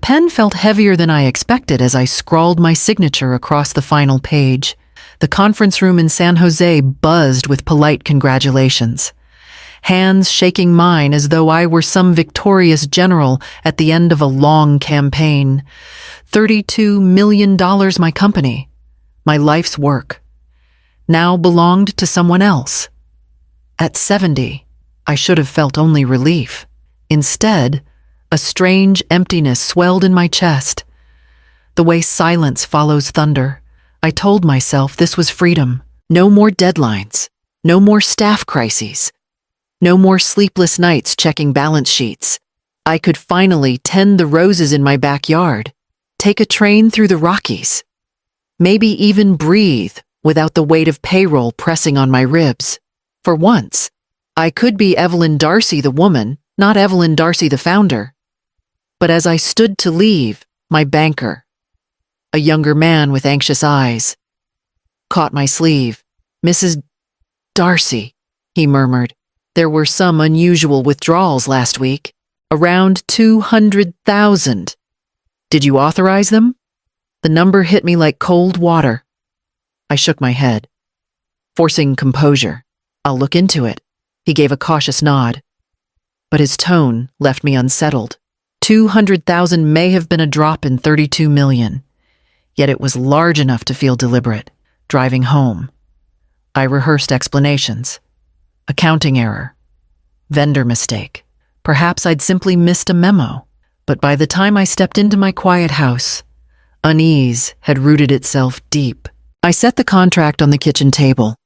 pen felt heavier than I expected as I scrawled my signature across the final page. The conference room in San Jose buzzed with polite congratulations. Hands shaking mine as though I were some victorious general at the end of a long campaign. $32 million my company, my life's work, now belonged to someone else. At 70, I should have felt only relief. Instead, a strange emptiness swelled in my chest. The way silence follows thunder, I told myself this was freedom. No more deadlines, no more staff crises, no more sleepless nights checking balance sheets. I could finally tend the roses in my backyard, take a train through the Rockies, maybe even breathe without the weight of payroll pressing on my ribs. For once, I could be Evelyn Darcy the woman, not Evelyn Darcy the founder. But as I stood to leave, my banker, a younger man with anxious eyes, caught my sleeve. "Mrs. Darcy," he murmured. "There were some unusual withdrawals last week. Around 200,000. Did you authorize them?" The number hit me like cold water. I shook my head, forcing composure. "I'll look into it." He gave a cautious nod, but his tone left me unsettled. 200,000 may have been a drop in 32 million, yet it was large enough to feel deliberate. Driving home, I rehearsed explanations. Accounting error, vendor mistake. Perhaps I'd simply missed a memo. But by the time I stepped into my quiet house, unease had rooted itself deep. I set the contract on the kitchen table,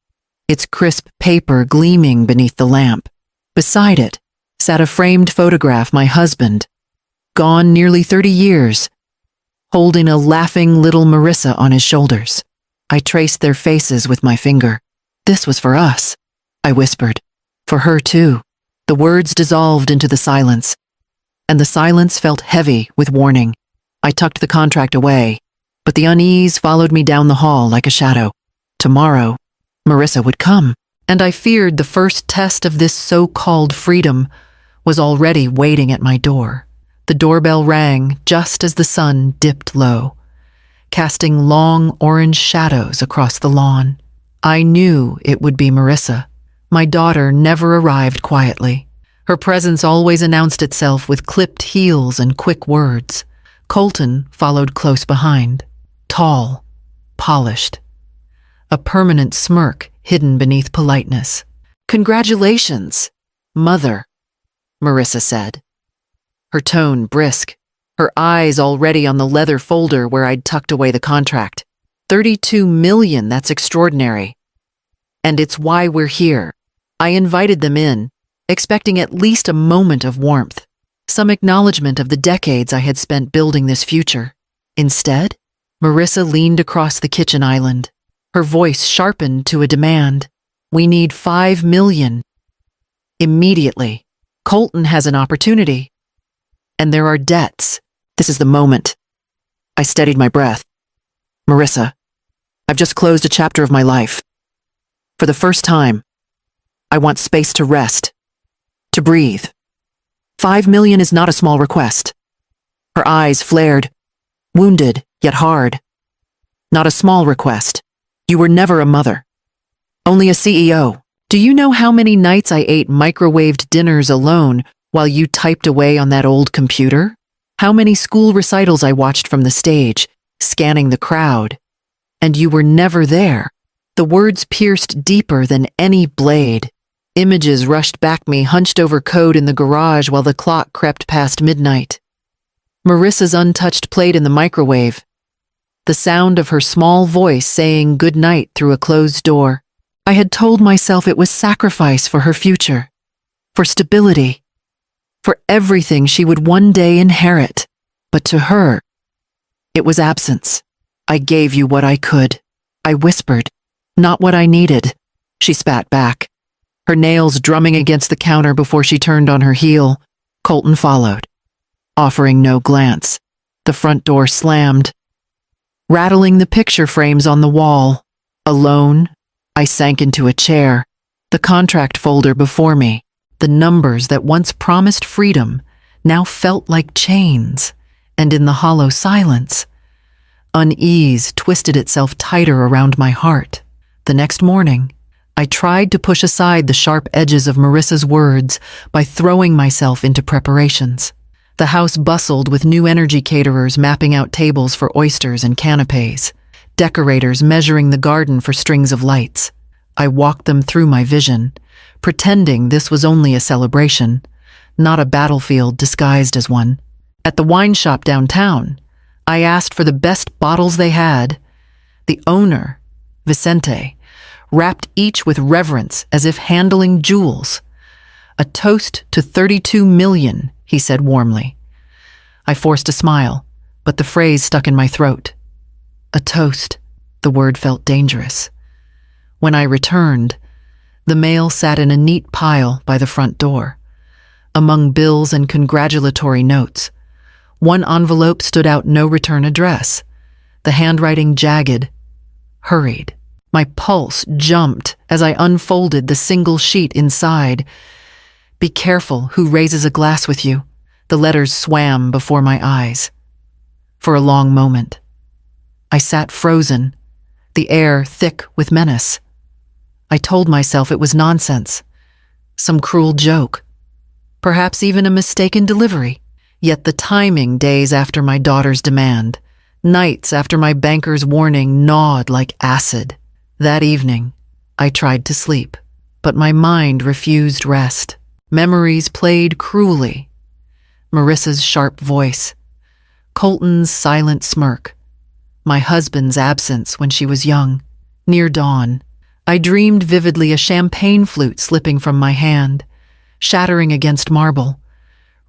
its crisp paper gleaming beneath the lamp. Beside it sat a framed photograph, my husband, gone nearly 30 years, holding a laughing little Marissa on his shoulders. I traced their faces with my finger. "This was for us," I whispered. "For her too." The words dissolved into the silence, and the silence felt heavy with warning. I tucked the contract away, but the unease followed me down the hall like a shadow. Tomorrow, Marissa would come, and I feared the first test of this so-called freedom was already waiting at my door. The doorbell rang just as the sun dipped low, casting long orange shadows across the lawn. I knew it would be Marissa. My daughter never arrived quietly. Her presence always announced itself with clipped heels and quick words. Colton followed close behind, tall, polished, a permanent smirk hidden beneath politeness. "Congratulations, Mother," Marissa said, her tone brisk, her eyes already on the leather folder where I'd tucked away the contract. 32 million, that's extraordinary. And it's why we're here. I invited them in, expecting at least a moment of warmth, some acknowledgement of the decades I had spent building this future. Instead, Marissa leaned across the kitchen island, her voice sharpened to a demand. "We need 5 million. Immediately. Colton has an opportunity. And there are debts. This is the moment." I steadied my breath. "Marissa, I've just closed a chapter of my life. For the first time, I want space to rest, to breathe. 5 million is not a small request." Her eyes flared, wounded yet hard. "Not a small request. You were never a mother. Only a CEO. Do you know how many nights I ate microwaved dinners alone while you typed away on that old computer? How many school recitals I watched from the stage, scanning the crowd? And you were never there." The words pierced deeper than any blade. Images rushed back me, hunched over code in the garage while the clock crept past midnight. Marissa's untouched plate in the microwave. The sound of her small voice saying good night through a closed door. I had told myself it was sacrifice for her future, for stability, for everything she would one day inherit. But to her, it was absence. "I gave you what I could," I whispered. "Not what I needed," she spat back, her nails drumming against the counter before she turned on her heel. Colton followed, offering no glance. The front door slammed, rattling the picture frames on the wall. Alone, I sank into a chair, the contract folder before me. The numbers that once promised freedom now felt like chains, and in the hollow silence, unease twisted itself tighter around my heart. The next morning, I tried to push aside the sharp edges of Marissa's words by throwing myself into preparations. The house bustled with new energy caterers mapping out tables for oysters and canapes, decorators measuring the garden for strings of lights. I walked them through my vision, pretending this was only a celebration, not a battlefield disguised as one. At the wine shop downtown, I asked for the best bottles they had. The owner, Vicente, wrapped each with reverence as if handling jewels. "A toast to 32 million, he said warmly. I forced a smile, but the phrase stuck in my throat. A toast. The word felt dangerous. When I returned, the mail sat in a neat pile by the front door. Among bills and congratulatory notes, one envelope stood out, no return address, the handwriting jagged, hurried. My pulse jumped as I unfolded the single sheet inside. "Be careful who raises a glass with you." The letters swam before my eyes. For a long moment, I sat frozen, the air thick with menace. I told myself it was nonsense, some cruel joke, perhaps even a mistaken delivery. Yet the timing, days after my daughter's demand, nights after my banker's warning, gnawed like acid. That evening, I tried to sleep, but my mind refused rest. Memories played cruelly. Marissa's sharp voice, Colton's silent smirk, my husband's absence when she was young. Near dawn, I dreamed vividly a champagne flute slipping from my hand, shattering against marble,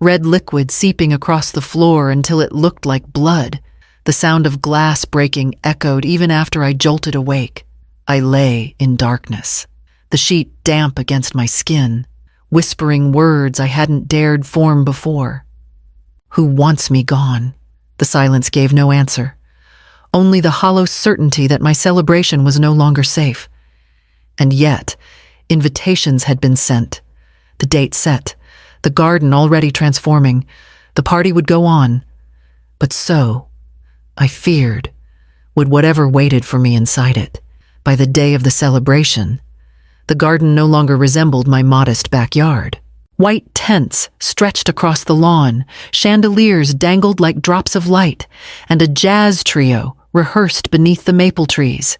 red liquid seeping across the floor until it looked like blood. The sound of glass breaking echoed even after I jolted awake. I lay in darkness, the sheet damp against my skin, whispering words I hadn't dared form before. "Who wants me gone?" The silence gave no answer, only the hollow certainty that my celebration was no longer safe. And yet, invitations had been sent, the date set, the garden already transforming. The party would go on. But so, I feared, would whatever waited for me inside it. By the day of the celebration, the garden no longer resembled my modest backyard. White tents stretched across the lawn, chandeliers dangled like drops of light, and a jazz trio rehearsed beneath the maple trees,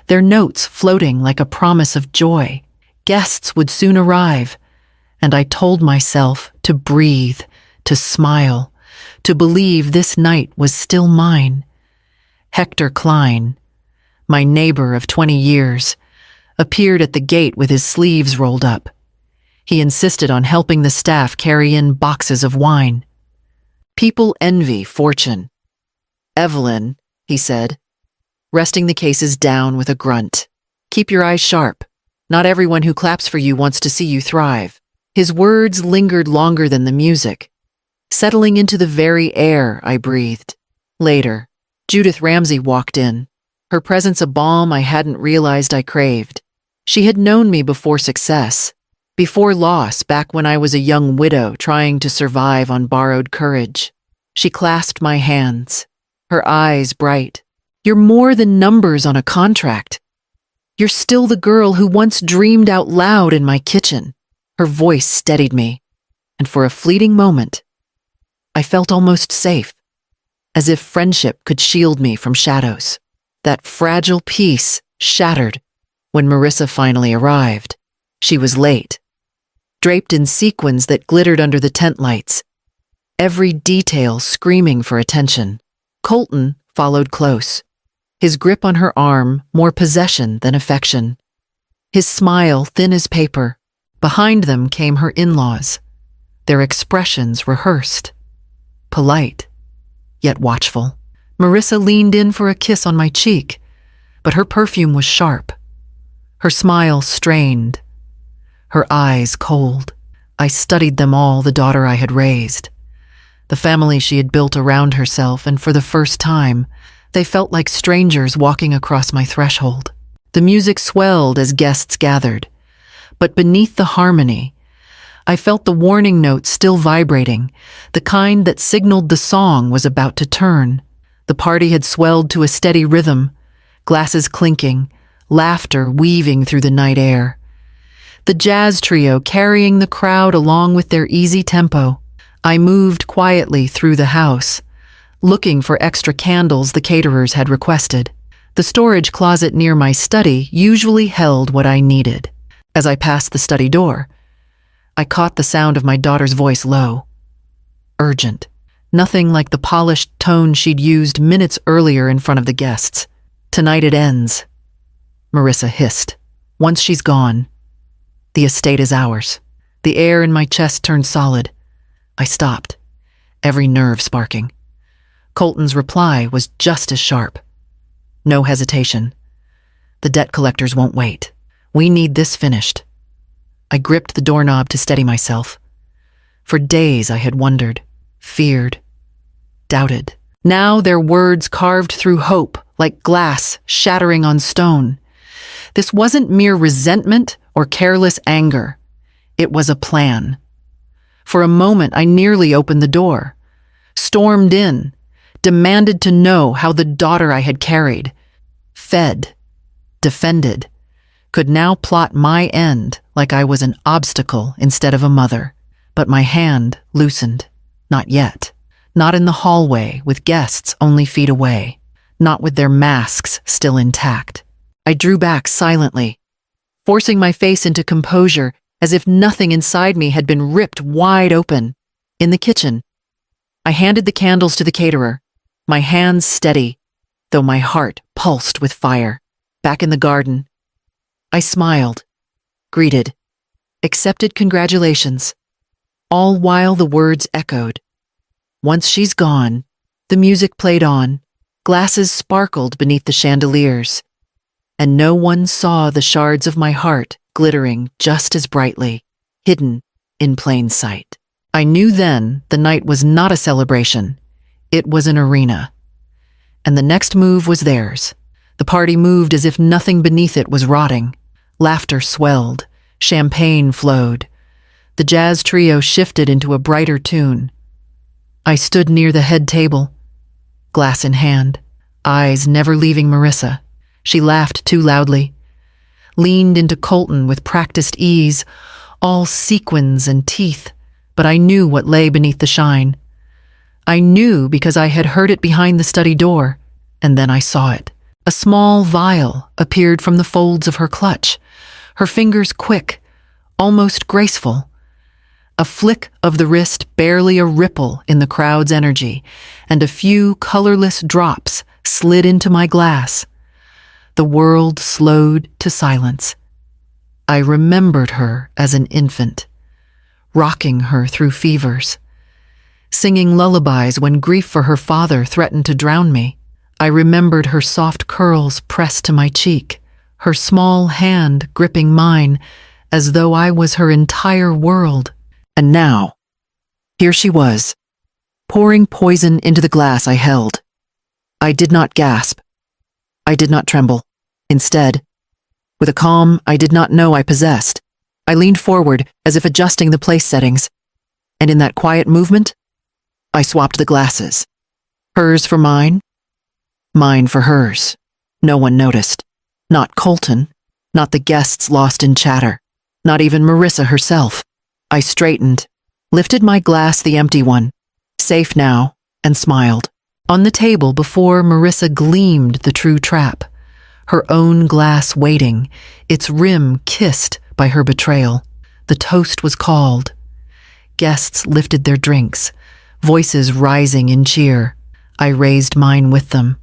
their notes floating like a promise of joy. Guests would soon arrive, and I told myself to breathe, to smile, to believe this night was still mine. Hector Klein, my neighbor of 20 years, appeared at the gate with his sleeves rolled up. He insisted on helping the staff carry in boxes of wine. "People envy fortune. Evelyn," he said, resting the cases down with a grunt. "Keep your eyes sharp. Not everyone who claps for you wants to see you thrive." His words lingered longer than the music, settling into the very air I breathed. Later, Judith Ramsey walked in, her presence a balm I hadn't realized I craved. She had known me before success, before loss, back when I was a young widow trying to survive on borrowed courage. She clasped my hands, her eyes bright. "You're more than numbers on a contract. You're still the girl who once dreamed out loud in my kitchen." Her voice steadied me, and for a fleeting moment, I felt almost safe, as if friendship could shield me from shadows. That fragile peace shattered when Marissa finally arrived. She was late, draped in sequins that glittered under the tent lights, every detail screaming for attention. Colton followed close, his grip on her arm more possession than affection, his smile thin as paper. Behind them came her in-laws, their expressions rehearsed, polite, yet watchful. Marissa leaned in for a kiss on my cheek, but her perfume was sharp, her smile strained, her eyes cold. I studied them all, the daughter I had raised, the family she had built around herself, and for the first time, they felt like strangers walking across my threshold. The music swelled as guests gathered, but beneath the harmony, I felt the warning note still vibrating, the kind that signaled the song was about to turn. The party had swelled to a steady rhythm, glasses clinking, laughter weaving through the night air. The jazz trio carrying the crowd along with their easy tempo. I moved quietly through the house, looking for extra candles the caterers had requested. The storage closet near my study usually held what I needed. As I passed the study door, I caught the sound of my daughter's voice low, urgent, nothing like the polished tone she'd used minutes earlier in front of the guests. "Tonight it ends," Marissa hissed. "Once she's gone, the estate is ours." The air in my chest turned solid. I stopped, every nerve sparking. Colton's reply was just as sharp. No hesitation. "The debt collectors won't wait. We need this finished." I gripped the doorknob to steady myself. For days I had wondered, feared, doubted. Now their words carved through hope like glass shattering on stone. This wasn't mere resentment or careless anger. It was a plan. For a moment I nearly opened the door, stormed in, demanded to know how the daughter I had carried, fed, defended, could now plot my end like I was an obstacle instead of a mother. But my hand loosened. Not yet. Not in the hallway with guests only feet away. Not with their masks still intact. I drew back silently, forcing my face into composure as if nothing inside me had been ripped wide open. In the kitchen, I handed the candles to the caterer, my hands steady, though my heart pulsed with fire. Back in the garden, I smiled, greeted, accepted congratulations, all while the words echoed. Once she's gone, the music played on, glasses sparkled beneath the chandeliers, and no one saw the shards of my heart glittering just as brightly, hidden in plain sight. I knew then the night was not a celebration, it was an arena. And the next move was theirs. The party moved as if nothing beneath it was rotting. Laughter swelled, champagne flowed. The jazz trio shifted into a brighter tune. I stood near the head table, glass in hand, eyes never leaving Marissa. She laughed too loudly, leaned into Colton with practiced ease, all sequins and teeth, but I knew what lay beneath the shine. I knew because I had heard it behind the study door, and then I saw it. A small vial appeared from the folds of her clutch, her fingers quick, almost graceful. A flick of the wrist, barely a ripple in the crowd's energy, and a few colorless drops slid into my glass. The world slowed to silence. I remembered her as an infant, rocking her through fevers, singing lullabies when grief for her father threatened to drown me. I remembered her soft curls pressed to my cheek, her small hand gripping mine as though I was her entire world. And now, here she was, pouring poison into the glass I held. I did not gasp. I did not tremble. Instead, with a calm I did not know I possessed, I leaned forward as if adjusting the place settings, and in that quiet movement, I swapped the glasses. Hers for mine, mine for hers. No one noticed. Not Colton, not the guests lost in chatter, not even Marissa herself. I straightened, lifted my glass, the empty one, safe now, and smiled. On the table before Marissa gleamed the true trap, her own glass waiting, its rim kissed by her betrayal. The toast was called. Guests lifted their drinks, voices rising in cheer. I raised mine with them,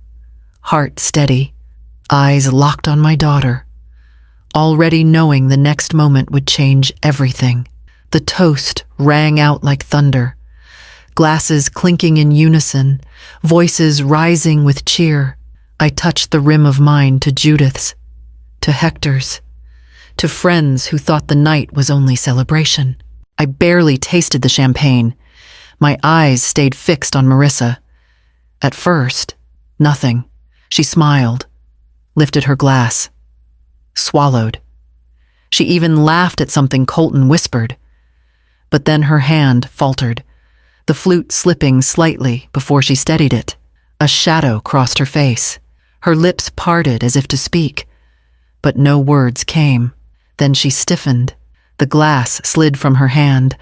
heart steady, eyes locked on my daughter, already knowing the next moment would change everything. The toast rang out like thunder, glasses clinking in unison, voices rising with cheer. I touched the rim of mine to Judith's, to Hector's, to friends who thought the night was only celebration. I barely tasted the champagne. My eyes stayed fixed on Marissa. At first, nothing. She smiled, lifted her glass, swallowed. She even laughed at something Colton whispered. But then her hand faltered, the flute slipping slightly before she steadied it. A shadow crossed her face. Her lips parted as if to speak, but no words came. Then she stiffened. The glass slid from her hand,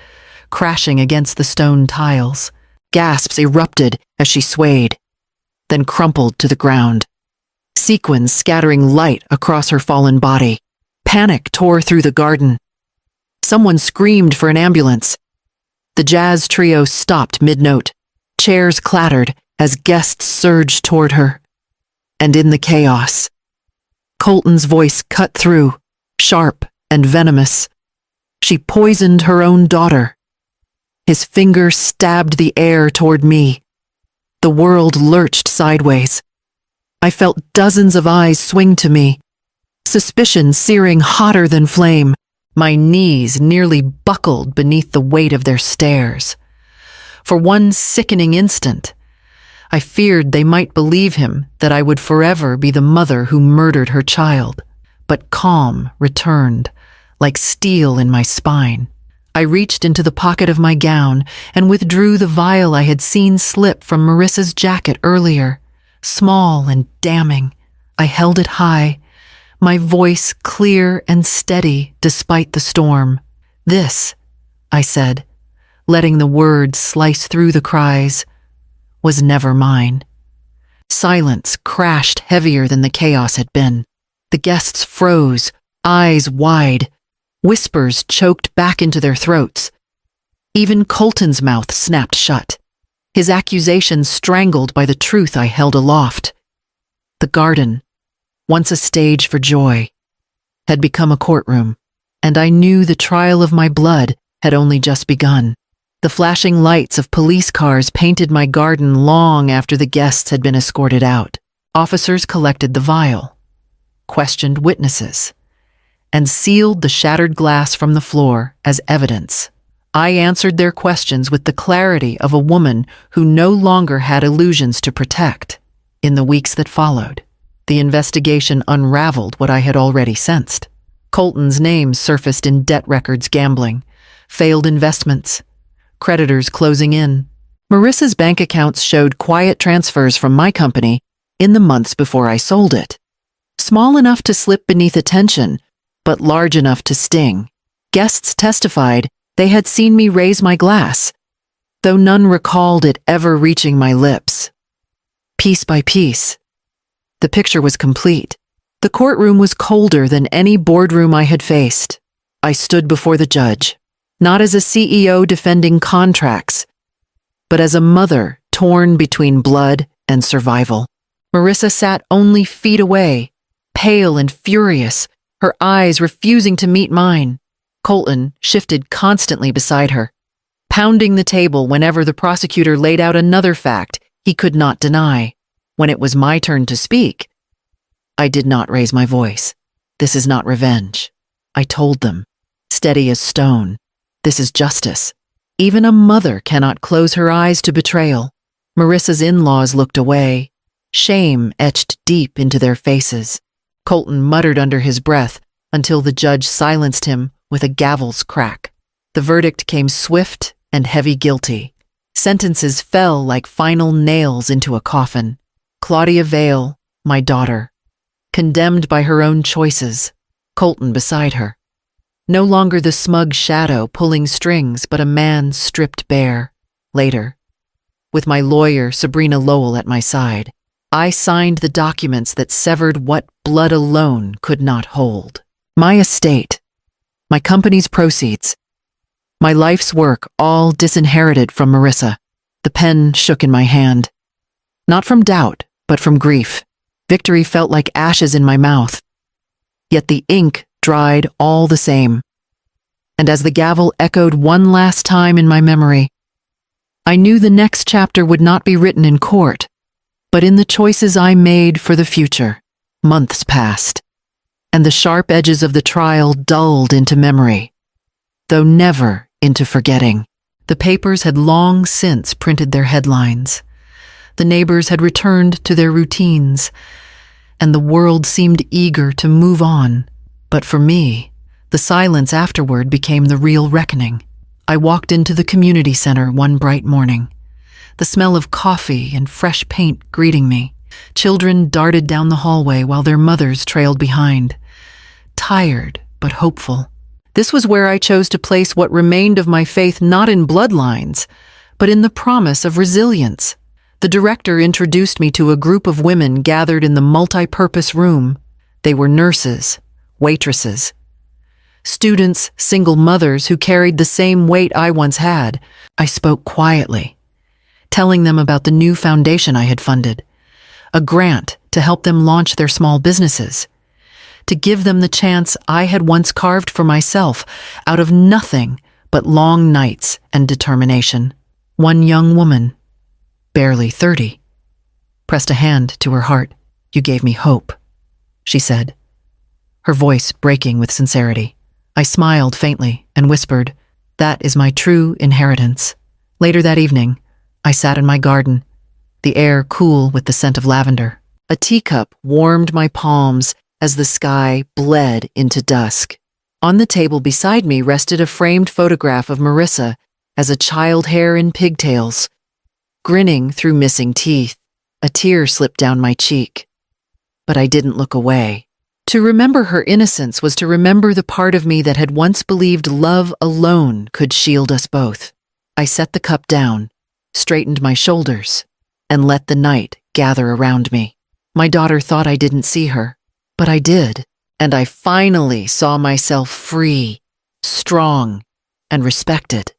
crashing against the stone tiles. Gasps erupted as she swayed, then crumpled to the ground. Sequins scattering light across her fallen body. Panic tore through the garden. Someone screamed for an ambulance. The jazz trio stopped mid-note. Chairs clattered as guests surged toward her. And in the chaos, Colton's voice cut through, sharp and venomous. She poisoned her own daughter. His finger stabbed the air toward me. The world lurched sideways. I felt dozens of eyes swing to me, suspicion searing hotter than flame. My knees nearly buckled beneath the weight of their stares. For one sickening instant, I feared they might believe him that I would forever be the mother who murdered her child. But calm returned, like steel in my spine. I reached into the pocket of my gown and withdrew the vial I had seen slip from Marissa's jacket earlier. Small and damning, I held it high, my voice clear and steady despite the storm. "This," I said, letting the words slice through the cries, "was never mine." Silence crashed heavier than the chaos had been. The guests froze, eyes wide. Whispers choked back into their throats. Even Colton's mouth snapped shut, his accusations strangled by the truth I held aloft. The garden, once a stage for joy, had become a courtroom, and I knew the trial of my blood had only just begun. The flashing lights of police cars painted my garden long after the guests had been escorted out. Officers collected the vial, questioned witnesses, and sealed the shattered glass from the floor as evidence. I answered their questions with the clarity of a woman who no longer had illusions to protect. In the weeks that followed, the investigation unraveled what I had already sensed. Colton's name surfaced in debt records, gambling, failed investments, creditors closing in. Marissa's bank accounts showed quiet transfers from my company in the months before I sold it. Small enough to slip beneath attention, but large enough to sting. Guests testified they had seen me raise my glass, though none recalled it ever reaching my lips. Piece by piece, the picture was complete. The courtroom was colder than any boardroom I had faced. I stood before the judge, not as a CEO defending contracts, but as a mother torn between blood and survival. Marissa sat only feet away, pale and furious, her eyes refusing to meet mine. Colton shifted constantly beside her, pounding the table whenever the prosecutor laid out another fact he could not deny. When it was my turn to speak, I did not raise my voice. "This is not revenge," I told them, steady as stone. "This is justice. Even a mother cannot close her eyes to betrayal." Marissa's in-laws looked away, shame etched deep into their faces. Colton muttered under his breath until the judge silenced him with a gavel's crack. The verdict came swift and heavy guilty. Sentences fell like final nails into a coffin. Claudia Vale, my daughter, condemned by her own choices. Colton beside her. No longer the smug shadow pulling strings, but a man stripped bare. Later, with my lawyer Sabrina Lowell at my side, I signed the documents that severed what blood alone could not hold. My estate, my company's proceeds, my life's work, all disinherited from Marissa. The pen shook in my hand. Not from doubt, but from grief. Victory felt like ashes in my mouth. Yet the ink dried all the same. And as the gavel echoed one last time in my memory, I knew the next chapter would not be written in court, but in the choices I made for the future. Months passed, and the sharp edges of the trial dulled into memory, though never into forgetting. The papers had long since printed their headlines. The neighbors had returned to their routines, and the world seemed eager to move on. But for me, the silence afterward became the real reckoning. I walked into the community center one bright morning, the smell of coffee and fresh paint greeting me. Children darted down the hallway while their mothers trailed behind, tired but hopeful. This was where I chose to place what remained of my faith not in bloodlines, but in the promise of resilience. The director introduced me to a group of women gathered in the multi-purpose room. They were nurses, waitresses, students, single mothers who carried the same weight I once had. I spoke quietly, telling them about the new foundation I had funded, a grant to help them launch their small businesses, to give them the chance I had once carved for myself out of nothing but long nights and determination. One young woman, barely 30, pressed a hand to her heart. "You gave me hope," she said, her voice breaking with sincerity. I smiled faintly and whispered, "That is my true inheritance." Later that evening, I sat in my garden, the air cool with the scent of lavender. A teacup warmed my palms as the sky bled into dusk. On the table beside me rested a framed photograph of Marissa as a child hare in pigtails, grinning through missing teeth. A tear slipped down my cheek, but I didn't look away. To remember her innocence was to remember the part of me that had once believed love alone could shield us both. I set the cup down, straightened my shoulders, and let the night gather around me. My daughter thought I didn't see her, but I did, and I finally saw myself free, strong, and respected.